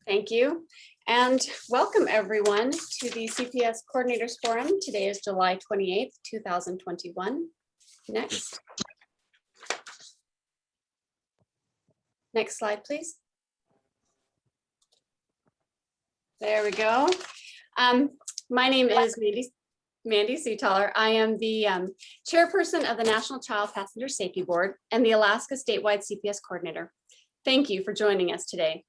Thank you, and welcome everyone to the CPS Coordinators Forum. Today is July 28th, 2021. Next slide, please. There we go. My name is Mandy Seataller. I am the chairperson of the National Child Passenger Safety Board and the Alaska Statewide CPS Coordinator. Thank you for joining us today.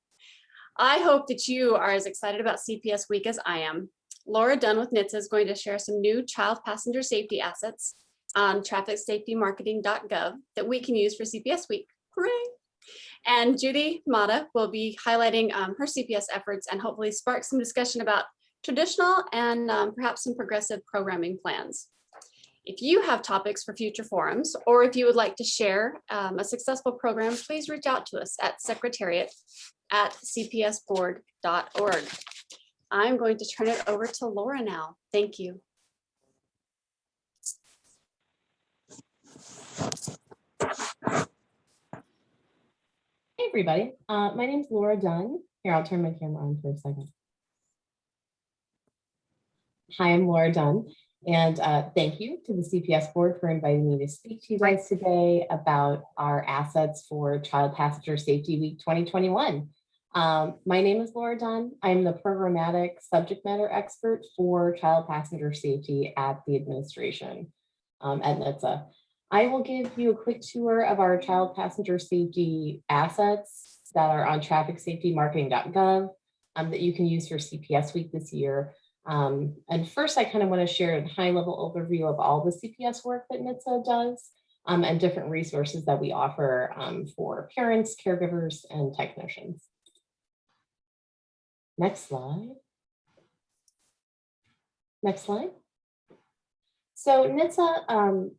I hope that you are as excited about CPS Week as I am. Laura Dunn with NHTSA is going to share some new child passenger safety assets on trafficsafetymarketing.gov that we can use for CPS Week. Hooray! And Judy Mata will be highlighting her CPS efforts and hopefully spark some discussion about traditional and perhaps some progressive programming plans. If you have topics for future forums, or if you would like to share a successful program, please reach out to us at secretariat@cpsboard.org. I'm going to turn it over to Laura now. Thank you. Hey everybody, my name is Laura Dunn. Here, I'll turn my camera on for a second. Hi, I'm Laura Dunn, and thank you to the CPS board for inviting me to speak to you guys today about our assets for Child Passenger Safety Week 2021. My name is Laura Dunn. I'm the programmatic subject matter expert for child passenger safety at the administration at NHTSA. I will give you a quick tour of our child passenger safety assets that are on trafficsafetymarketing.gov that you can use for CPS Week this year. And first, I kind of want to share a high-level overview of all the CPS work that NHTSA does and different resources that we offer for parents, caregivers, and technicians. Next slide. Next slide. So NHTSA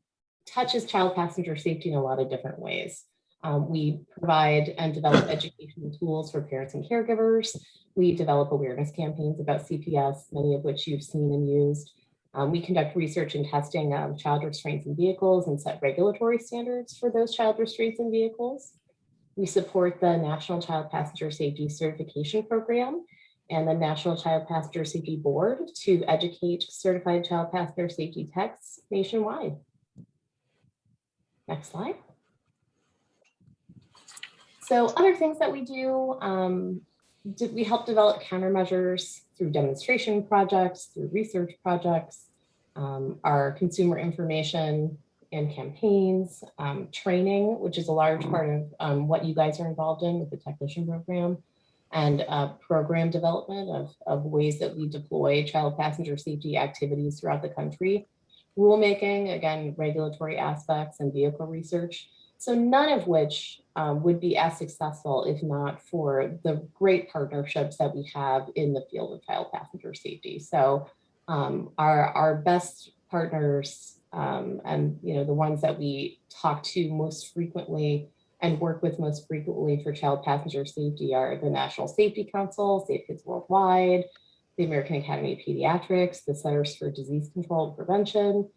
touches child passenger safety in a lot of different ways. We provide and develop educational tools for parents and caregivers. We develop awareness campaigns about CPS, many of which you've seen and used. We conduct research and testing of child restraints in vehicles and set regulatory standards for those child restraints in vehicles. We support the National Child Passenger Safety Certification Program and the National Child Passenger Safety Board to educate certified child passenger safety techs nationwide. Next slide. So other things that we do, we help develop countermeasures through demonstration projects, through research projects, our consumer information and campaigns, training, which is a large part of what you guys are involved in with the technician program, and program development of ways that we deploy child passenger safety activities throughout the country. Rulemaking, again, regulatory aspects and vehicle research. So none of which would be as successful if not for the great partnerships that we have in the field of child passenger safety. So our best partners and the ones that we talk to most frequently and work with most frequently for child passenger safety are the National Safety Council, Safe Kids Worldwide, the American Academy of Pediatrics, the Centers for Disease Control and Prevention,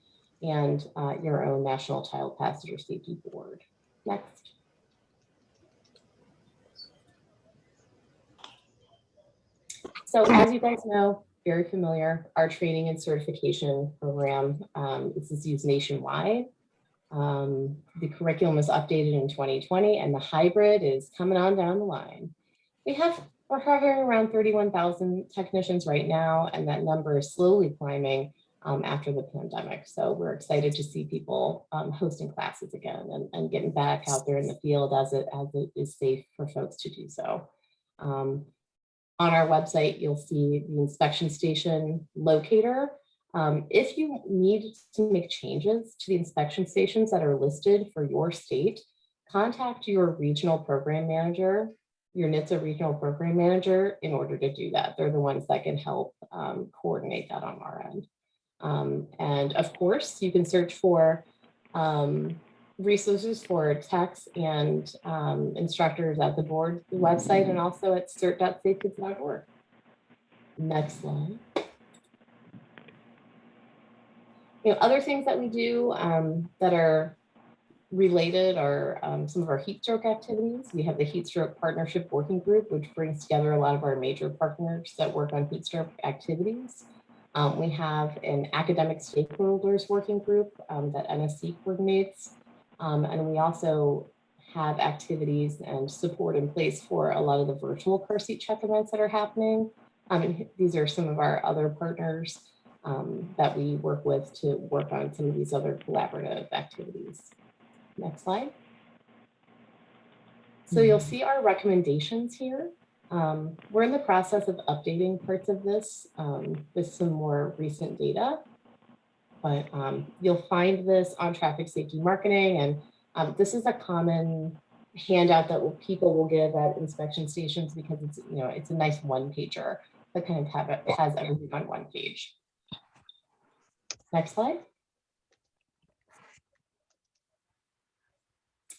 and your own National Child Passenger Safety Board. Next. So as you guys know, very familiar, our training and certification program, this is used nationwide. The curriculum was updated in 2020 and the hybrid is coming on down the line. We're hovering around 31,000 technicians right now, and that number is slowly climbing after the pandemic. So we're excited to see people hosting classes again and getting back out there in the field as it is safe for folks to do so. On our website, you'll see the inspection station locator. If you need to make changes to the inspection stations that are listed for your state, contact your regional program manager, your NHTSA regional program manager, in order to do that. They're the ones that can help coordinate that on our end. And of course, you can search for resources for techs and instructors at the board website and also at cert.safekids.org. Next slide. Other things that we do that are related are some of our heat stroke activities. We have the Heat Stroke Partnership Working Group, which brings together a lot of our major partners that work on heat stroke activities. We have an academic stakeholders working group that NSC coordinates. And we also have activities and support in place for a lot of the virtual car seat check events that are happening. And these are some of our other partners that we work with to work on some of these other collaborative activities. Next slide. So you'll see our recommendations here. We're in the process of updating parts of this with some more recent data, but you'll find this on traffic safety marketing, and this is a common handout that people will give at inspection stations because it's, you know, it's a nice one pager that kind of has everything on one page. Next slide.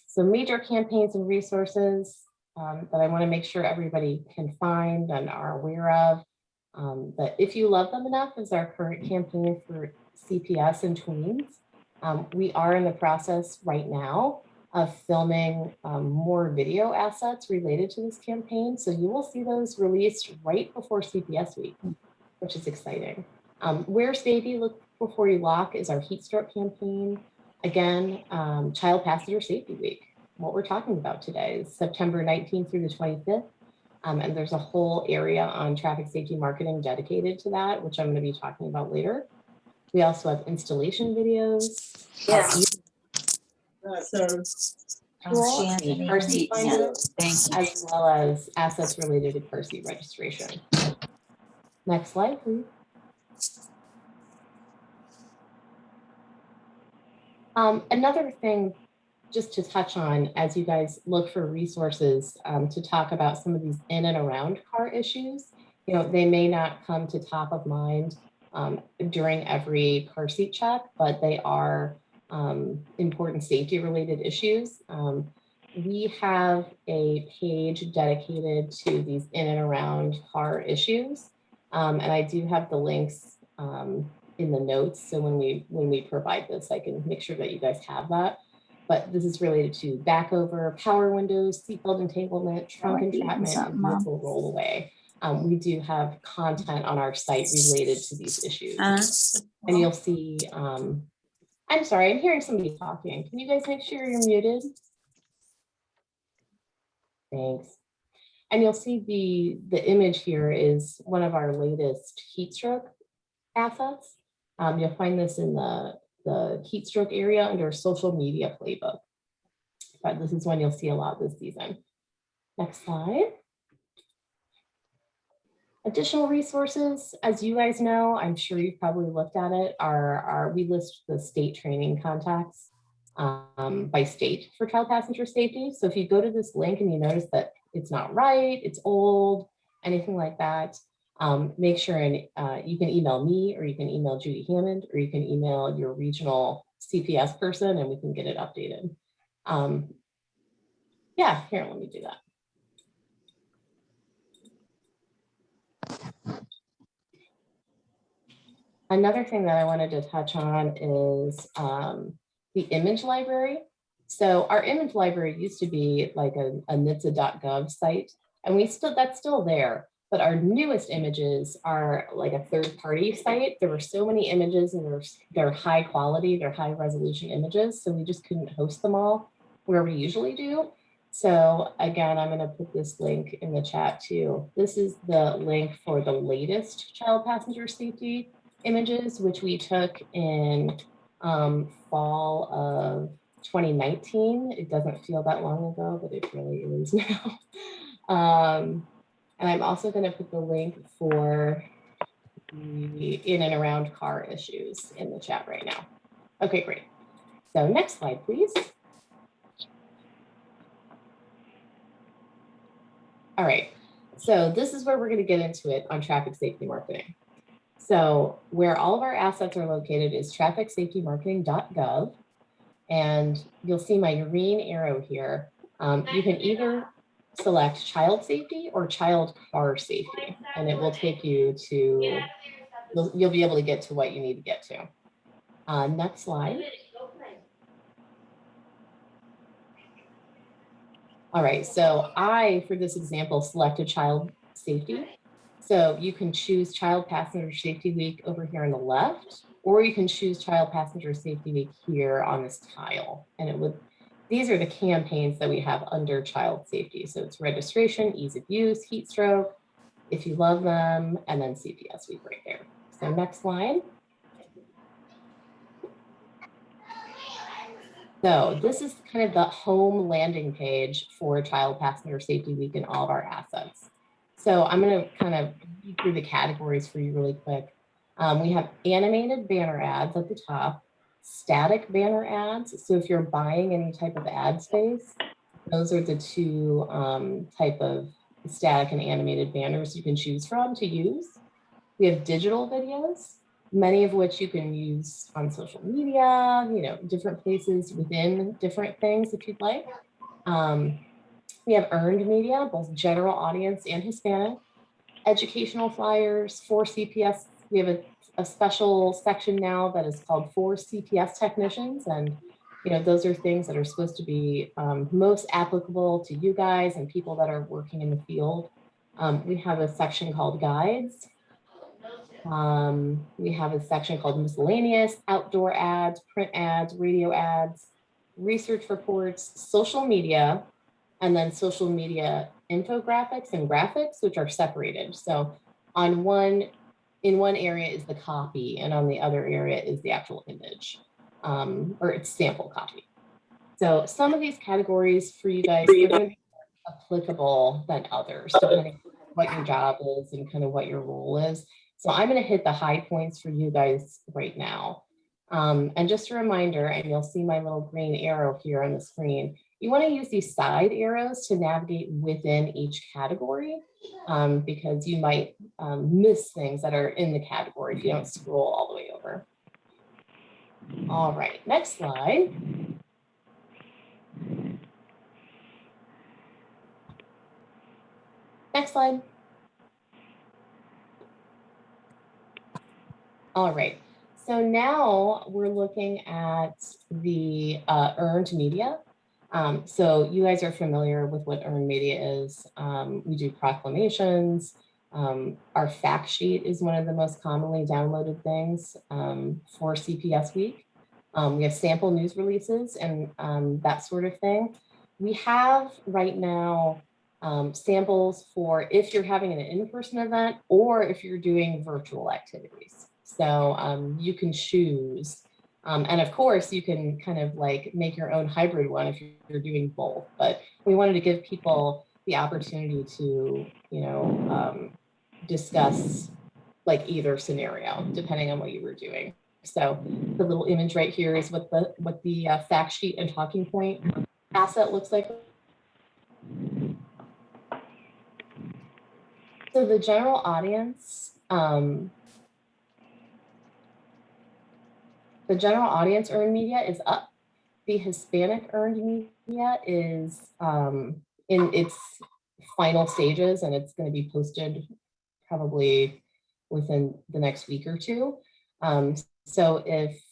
So major campaigns and resources that I want to make sure everybody can find and are aware of. That If You Love Them Enough is our current campaign for CPS and tweens. We are in the process right now of filming more video assets related to this campaign. So you will see those released right before CPS week, which is exciting. Wear Baby, Look Before You Lock is our heat stroke campaign. Again, Child Passenger Safety Week. What we're talking about today is September 19th through the 25th. And there's a whole area on traffic safety marketing dedicated to that, which I'm going to be talking about later. We also have installation videos. Yes. Car seat finder, as well as assets related to car seat registration. Next slide, please. Another thing just to touch on as you guys look for resources to talk about some of these in and around car issues, you know, they may not come to top of mind during every car seat check, but they are important safety related issues. We have a page dedicated to these in and around car issues. And I do have the links in the notes. So when we provide this, I can make sure that you guys have that. But this is related to back over, power windows, seatbelt entanglement, trunk entrapment, and vehicle roll away. We do have content on our site related to these issues. And you'll see, I'm sorry, I'm hearing somebody talking. Can you guys make sure you're muted? Thanks. And you'll see the image here is one of our latest heat stroke assets. You'll find this in the heat stroke area under social media playbook. But this is one you'll see a lot this season. Next slide. Additional resources, as you guys know, I'm sure you've probably looked at it, we list the state training contacts by state for child passenger safety. So if you go to this link and you notice that it's not right, it's old, anything like that, make sure and you can email me, or you can email Judy Hammond, or you can email your regional CPS person and we can get it updated. Yeah, here, let me do that. Another thing that I wanted to touch on is the image library. So our image library used to be like a NHTSA.gov site, and that's still there. But our newest images are like a third-party site. There were so many images, and they're high quality, they're high resolution images, so we just couldn't host them all where we usually do. So again, I'm going to put this link in the chat too. This is the link for the latest child passenger safety images, which we took in fall of 2019. It doesn't feel that long ago, but it really is now. And I'm also going to put the link for the in and around car issues in the chat right now. Okay, great. So next slide, please. All right, so this is where we're going to get into it on traffic safety marketing. So where all of our assets are located is trafficsafetymarketing.gov. And you'll see my green arrow here. You can either select child safety or child car safety, and it will take you to, you'll be able to get to what you need to get to. Next slide. All right, so I, for this example, selected child safety. So you can choose Child Passenger Safety Week over here on the left, or you can choose Child Passenger Safety Week here on this tile. And it would, these are the campaigns that we have under child safety. So it's registration, ease of use, heat stroke, if you love them, and then CPS Week right there. So next slide. So this is kind of the home landing page for Child Passenger Safety Week and all of our assets. So I'm going to kind of read through the categories for you really quick. We have animated banner ads at the top, static banner ads. So if you're buying any type of ad space, those are the two type of static and animated banners you can choose from to use. We have digital videos, many of which you can use on social media, you know, different places within different things if you'd like. We have earned media, both general audience and Hispanic, educational flyers for CPS. We have a special section now that is called for CPS technicians. And, you know, those are things that are supposed to be most applicable to you guys and people that are working in the field. We have a section called guides. We have a section called miscellaneous, outdoor ads, print ads, radio ads, research reports, social media, and then social media infographics and graphics, which are separated. So in one area is the copy, and on the other area is the actual image, or it's sample copy. So some of these categories for you guys are going to be more applicable than others, depending on what your job is and kind of what your role is. So I'm going to hit the high points for you guys right now. And just a reminder, and you'll see my little green arrow here on the screen, you want to use these side arrows to navigate within each category, because you might miss things that are in the category if you don't scroll all the way over. All right, next slide. Next slide. All right, so now we're looking at the earned media. So you guys are familiar with what earned media is. We do proclamations. Our fact sheet is one of the most commonly downloaded things for CPS Week. We have sample news releases and that sort of thing. We have right now samples for if you're having an in-person event or if you're doing virtual activities. So you can choose. And of course, you can kind of like make your own hybrid one if you're doing both. But we wanted to give people the opportunity to, you know, discuss like either scenario, depending on what you were doing. So the little image right here is what the fact sheet and talking point asset looks like. So the general audience, earned media is up. The Hispanic earned media is in its final stages, and it's going to be posted probably within the next week or two. So if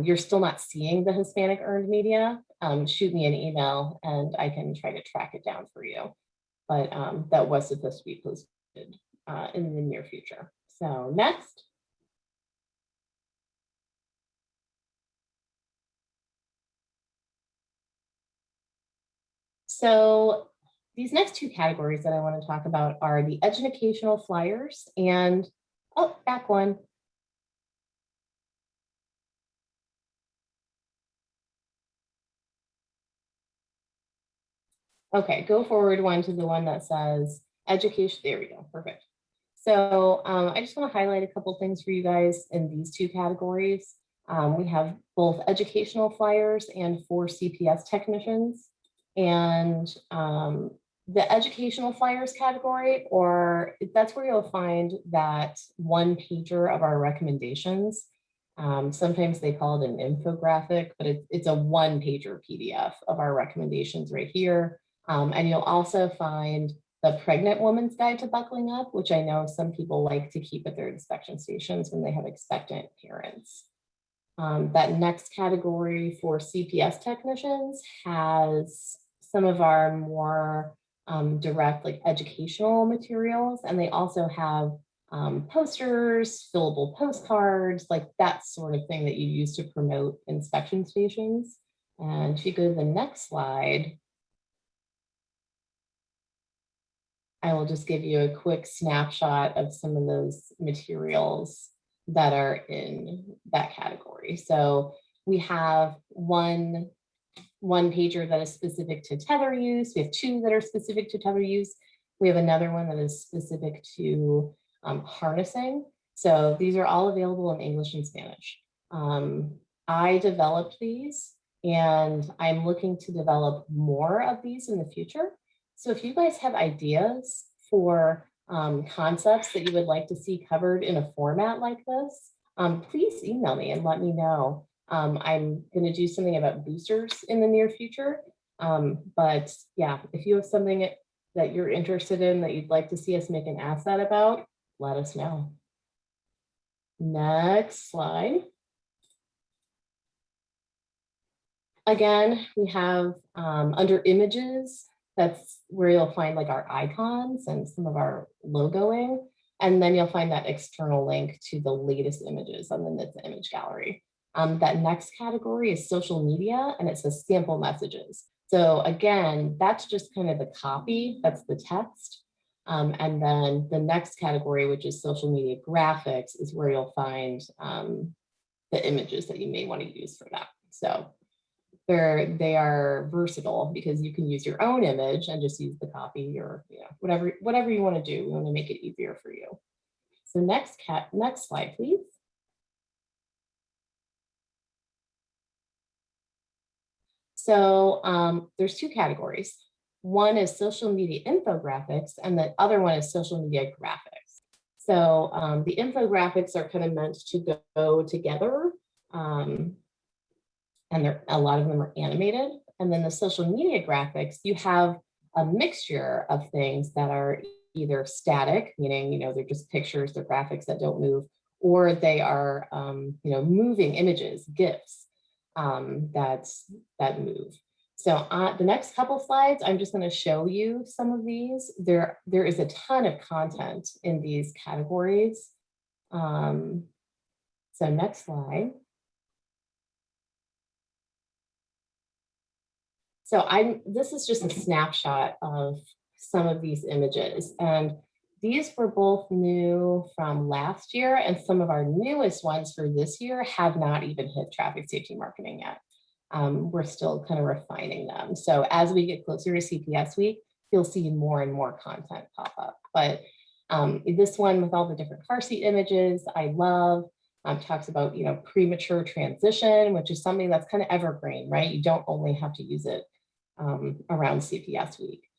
you're still not seeing the Hispanic earned media, shoot me an email and I can try to track it down for you. But that was supposed to be posted in the near future. So next. So these next two categories that I want to talk about are the educational flyers and, oh, back one. Okay, go forward one to the one that says education. There we go, perfect. So I just want to highlight a couple things for you guys in these two categories. We have both educational flyers and for CPS technicians. And the educational flyers category, or that's where you'll find that one pager of our recommendations. Sometimes they call it an infographic, but it's a one pager PDF of our recommendations right here. And you'll also find the Pregnant Woman's Guide to Buckling Up, which I know some people like to keep at their inspection stations when they have expectant parents. That next category for CPS technicians has some of our more direct, like educational materials. And they also have posters, fillable postcards, like that sort of thing that you use to promote inspection stations. And if you go to the next slide, I will just give you a quick snapshot of some of those materials that are in that category. So we have one pager that is specific to tether use. We have two that are specific to tether use. We have another one that is specific to harnessing. So these are all available in English and Spanish. I developed these and I'm looking to develop more of these in the future. So if you guys have ideas for concepts that you would like to see covered in a format like this, please email me and let me know. I'm going to do something about boosters in the near future. But yeah, if you have something that you're interested in that you'd like to see us make an asset about, let us know. Next slide. Again, we have under images, that's where you'll find like our icons and some of our logoing. And then you'll find that external link to the latest images on the NHTSA image gallery. That next category is social media, and it says sample messages. So again, that's just kind of the copy, that's the text. And then the next category, which is social media graphics, is where you'll find the images that you may want to use for that. So they are versatile because you can use your own image and just use the copy or whatever you want to do. We want to make it easier for you. So next slide, please. So there's two categories. One is social media infographics, and the other one is social media graphics. So the infographics are kind of meant to go together, and a lot of them are animated. And then the social media graphics, you have a mixture of things that are either static, meaning they're just pictures, they're graphics that don't move, or they are moving images, GIFs. That move. So the next couple slides, I'm just going to show you some of these. There is a ton of content in these categories. So next slide. So this is just a snapshot of some of these images, and these were both new from last year, and some of our newest ones for this year have not even hit traffic safety marketing yet. We're still kind of refining them. So as we get closer to CPS week, you'll see more and more content pop up. But this one with all the different car seat images, I love. Talks about premature transition, which is something that's kind of evergreen, right? You don't only have to use it around CPS week.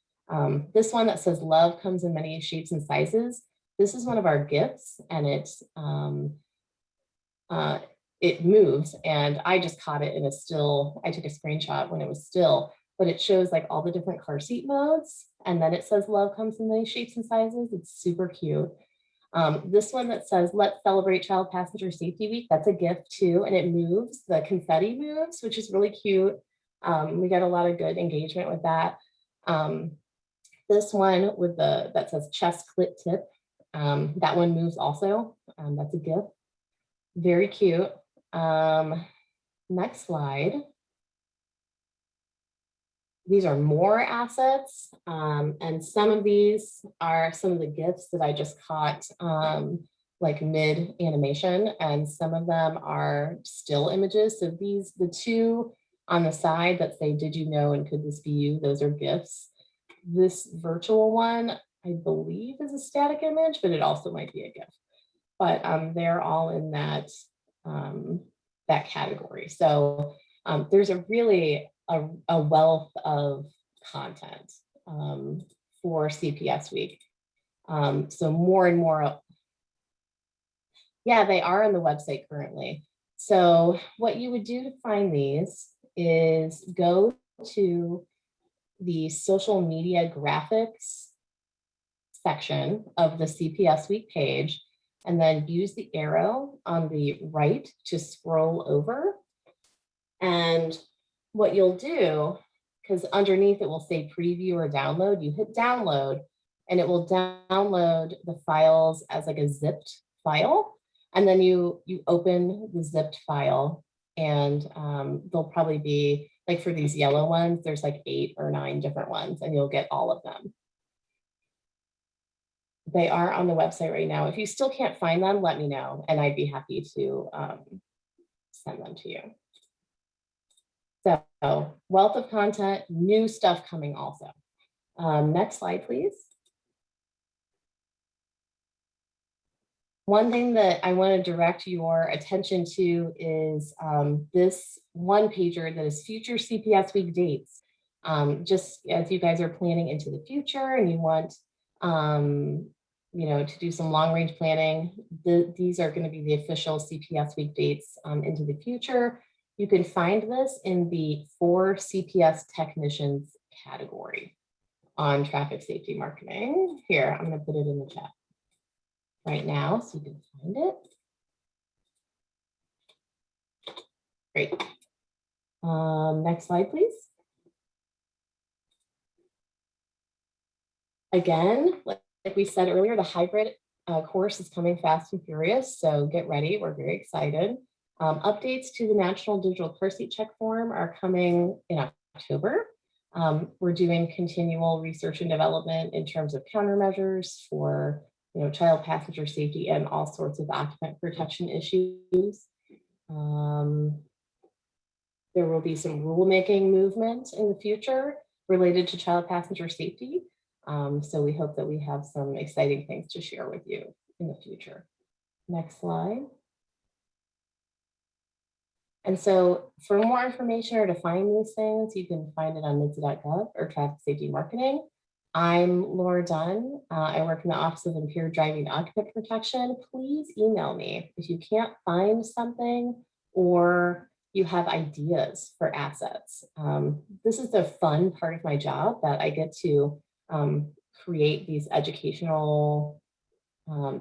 This one that says love comes in many shapes and sizes. This is one of our gifts, and it moves, and I just caught it in a still. I took a screenshot when it was still, but it shows like all the different car seat modes, and then it says love comes in many shapes and sizes. It's super cute. This one that says let's celebrate Child Passenger Safety Week, that's a gift too, and it moves. The confetti moves, which is really cute. We got a lot of good engagement with that. This one with that says chest clit tip, that one moves also. That's a gift. Very cute. Next slide. These are more assets, and some of these are some of the gifts that I just caught like mid animation, and some of them are still images. So the two on the side that say, did you know and could this be you? Those are gifts. This virtual one, I believe, is a static image, but it also might be a GIF. But they're all in that category. So there's a really a wealth of content for CPS week. So more and more, yeah, they are on the website currently. So what you would do to find these is go to the social media graphics section of the CPS week page, and then use the arrow on the right to scroll over. And what you'll do because underneath it will say preview or download. You hit download and it will download the files as like a zipped file. And then you open the zipped file, and there'll probably be, like for these yellow ones, there's like 8 or 9 different ones, and you'll get all of them. They are on the website right now. If you still can't find them, let me know, and I'd be happy to send them to you. So, wealth of content, new stuff coming also. Next slide, please. One thing that I want to direct your attention to is this one pager that is future CPS week dates. Just as you guys are planning into the future and you want to do some long range planning, these are going to be the official CPS week dates into the future. You can find this in the For CPS Technicians category on traffic safety marketing. Here, I'm going to put it in the chat right now so you can find it. Great. Next slide, please. Again, like we said earlier, the hybrid course is coming fast and furious, so get ready. We're very excited. Updates to the National Digital Car Seat Check form are coming in October. We're doing continual research and development in terms of countermeasures for child passenger safety and all sorts of occupant protection issues. There will be some rulemaking movement in the future related to child passenger safety. So we hope that we have some exciting things to share with you in the future. Next slide. And so for more information or to find these things, you can find it on NHTSA.gov or Traffic Safety Marketing. I'm Laura Dunn. I work in the Office of Impaired Driving Occupant Protection. Please email me if you can't find something or you have ideas for assets. This is the fun part of my job, that I get to create these educational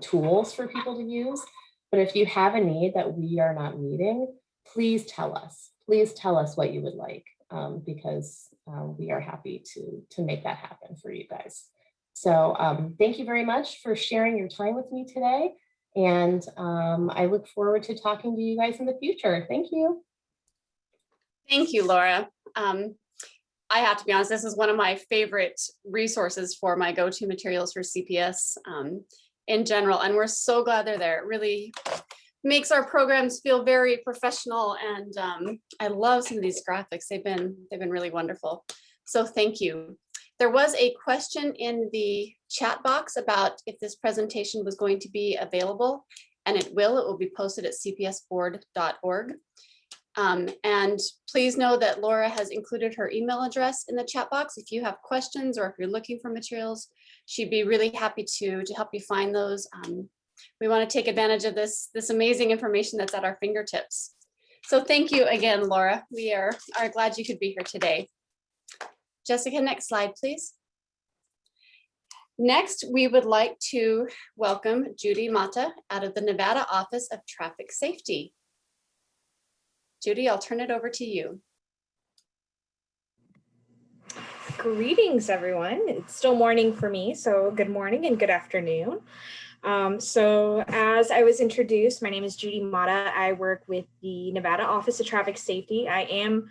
tools for people to use. But if you have a need that we are not meeting, please tell us. Please tell us what you would like, because we are happy to make that happen for you guys. So thank you very much for sharing your time with me today. And I look forward to talking to you guys in the future. Thank you. Thank you, Laura. I have to be honest, this is one of my favorite resources for my go-to materials for CPS in general. And we're so glad they're there. It really makes our programs feel very professional. And I love some of these graphics. They've been really wonderful. So thank you. There was a question in the chat box about if this presentation was going to be available, and it will be posted at cpsboard.org. And please know that Laura has included her email address in the chat box. If you have questions or if you're looking for materials, she'd be really happy to help you find those. We want to take advantage of this amazing information that's at our fingertips. So thank you again, Laura. We are glad you could be here today. Jessica, next slide, please. Next, we would like to welcome Judy Mata out of the Nevada Office of Traffic Safety. Judy, I'll turn it over to you. Greetings, everyone. It's still morning for me, so good morning and good afternoon. So as I was introduced, my name is Judy Mata. I work with the Nevada Office of Traffic Safety. I am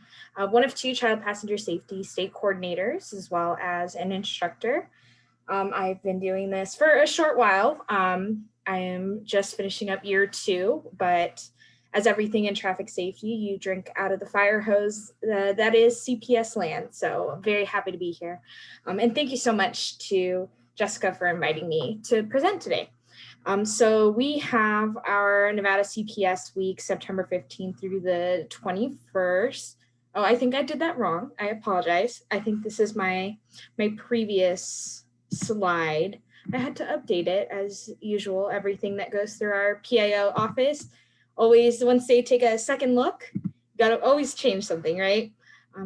one of 2 child passenger safety state coordinators, as well as an instructor. I've been doing this for a short while. I am just finishing up year 2, but as everything in traffic safety, you drink out of the fire hose that is CPS land. So I'm very happy to be here. And thank you so much to Jessica for inviting me to present today. So we have our Nevada CPS week, September 15th through the 21st. Oh, I think I did that wrong. I apologize. I think this is my previous slide. I had to update it as usual. Everything that goes through our PIO office, always once they take a second look, gotta always change something, right?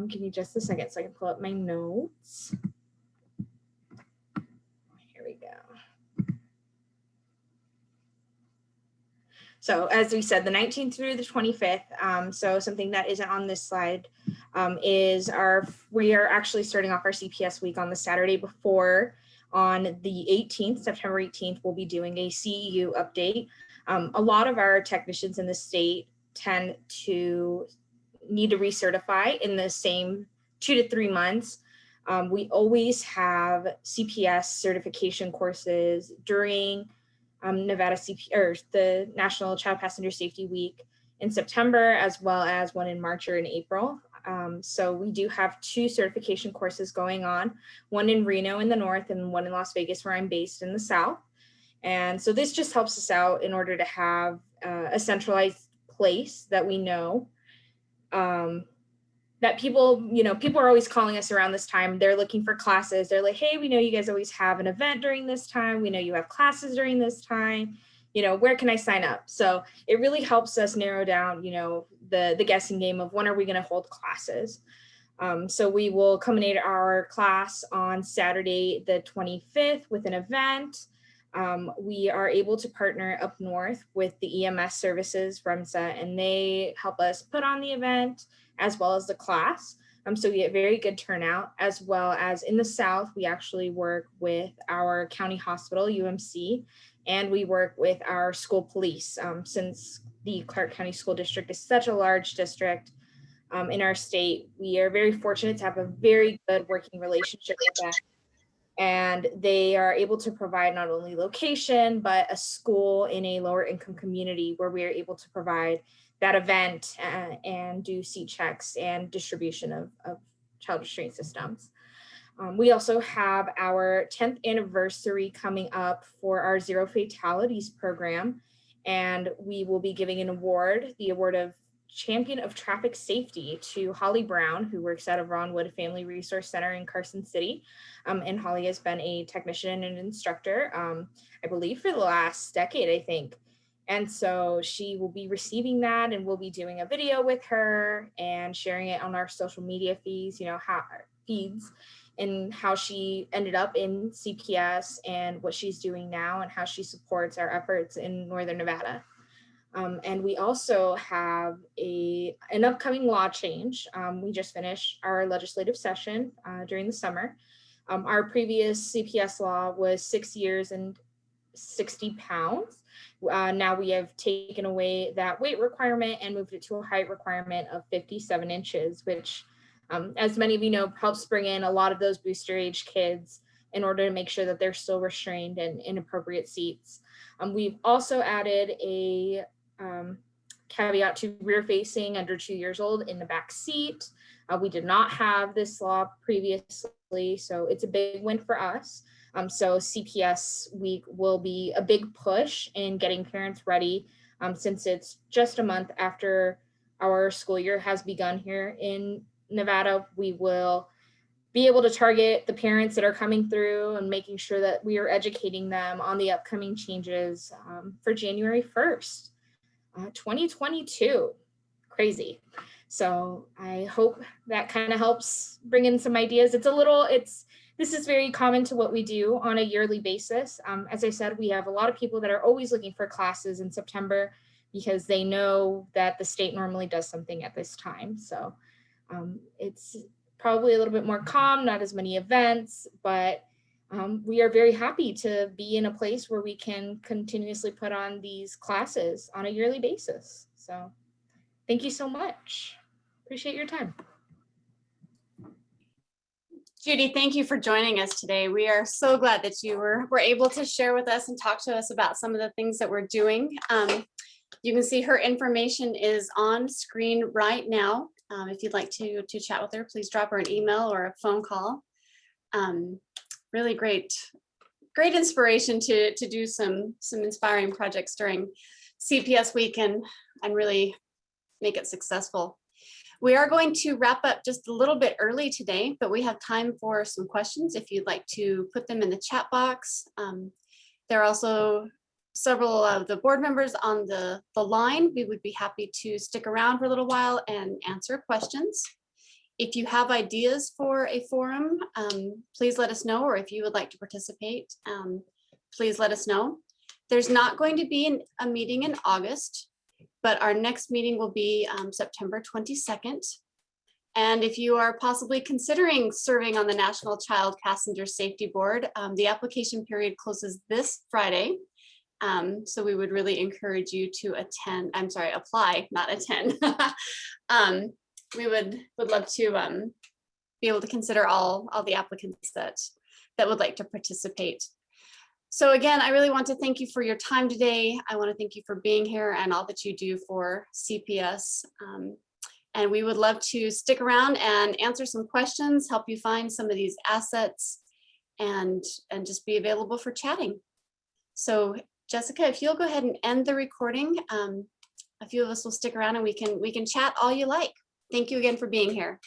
Give me just a second so I can pull up my notes. Here we go. So as we said, the 19th through the 25th, so something that isn't on this slide, we are actually starting off our CPS week on the Saturday before. On the 18th, September 18th, we'll be doing a CEU update. A lot of our technicians in the state tend to need to recertify in the same 2 to 3 months. We always have CPS certification courses during Nevada the National Child Passenger Safety Week in September, as well as one in March or in April. So we do have 2 certification courses going on, one in Reno in the north and one in Las Vegas, where I'm based, in the south. And so this just helps us out in order to have a centralized place that we know that people are always calling us around this time. They're looking for classes. They're like, hey, we know you guys always have an event during this time. We know you have classes during this time. Where can I sign up? So it really helps us narrow down, the guessing game of when are we going to hold classes. So we will culminate our class on Saturday, the 25th, with an event. We are able to partner up north with the EMS services, REMSA, and they help us put on the event as well as the class. So we get very good turnout, as well as in the south, we actually work with our county hospital, UMC, and we work with our school police. Since the Clark County School District is such a large district in our state, we are very fortunate to have a very good working relationship with them. And they are able to provide not only location, but a school in a lower income community where we are able to provide that event and do seat checks and distribution of child restraint systems. We also have our 10th anniversary coming up for our Zero Fatalities program. And we will be giving an award, the award of Champion of Traffic Safety, to Holly Brown, who works out of Ronwood Family Resource Center in Carson City. And Holly has been a technician and instructor, I believe, for the last decade, I think. And so she will be receiving that, and we'll be doing a video with her and sharing it on our social media feeds, and how she ended up in CPS and what she's doing now and how she supports our efforts in Northern Nevada. And we also have an upcoming law change. We just finished our legislative session during the summer. Our previous CPS law was 6 years and 60 pounds. Now we have taken away that weight requirement and moved it to a height requirement of 57 inches, which, as many of you know, helps bring in a lot of those booster age kids in order to make sure that they're still restrained and in appropriate seats. We've also added a caveat to rear facing under 2 years old in the back seat. We did not have this law previously, so it's a big win for us. So CPS week will be a big push in getting parents ready, since it's just a month after our school year has begun here in Nevada. We will be able to target the parents that are coming through and making sure that we are educating them on the upcoming changes for January 1st, 2022. Crazy. So I hope that kind of helps bring in some ideas. This is very common to what we do on a yearly basis. As I said, we have a lot of people that are always looking for classes in September because they know that the state normally does something at this time. So it's probably a little bit more calm, not as many events, but we are very happy to be in a place where we can continuously put on these classes on a yearly basis. So thank you so much. Appreciate your time. Judy, thank you for joining us today. We are so glad that you were able to share with us and talk to us about some of the things that we're doing. You can see her information is on screen right now. If you'd like to chat with her, please drop her an email or a phone call. Really great inspiration to do some inspiring projects during CPS week and really make it successful. We are going to wrap up just a little bit early today, but we have time for some questions if you'd like to put them in the chat box. There are also several of the board members on the line. We would be happy to stick around for a little while and answer questions. If you have ideas for a forum, please let us know, or if you would like to participate, please let us know. There's not going to be a meeting in August, but our next meeting will be September 22nd. And if you are possibly considering serving on the National Child Passenger Safety Board, the application period closes this Friday. So we would really encourage you to apply, not attend. We would love to be able to consider all the applicants that would like to participate. So again, I really want to thank you for your time today. I want to thank you for being here and all that you do for CPS. And we would love to stick around and answer some questions, help you find some of these assets, and just be available for chatting. So Jessica, if you'll go ahead and end the recording, a few of us will stick around and we can chat all you like. Thank you again for being here.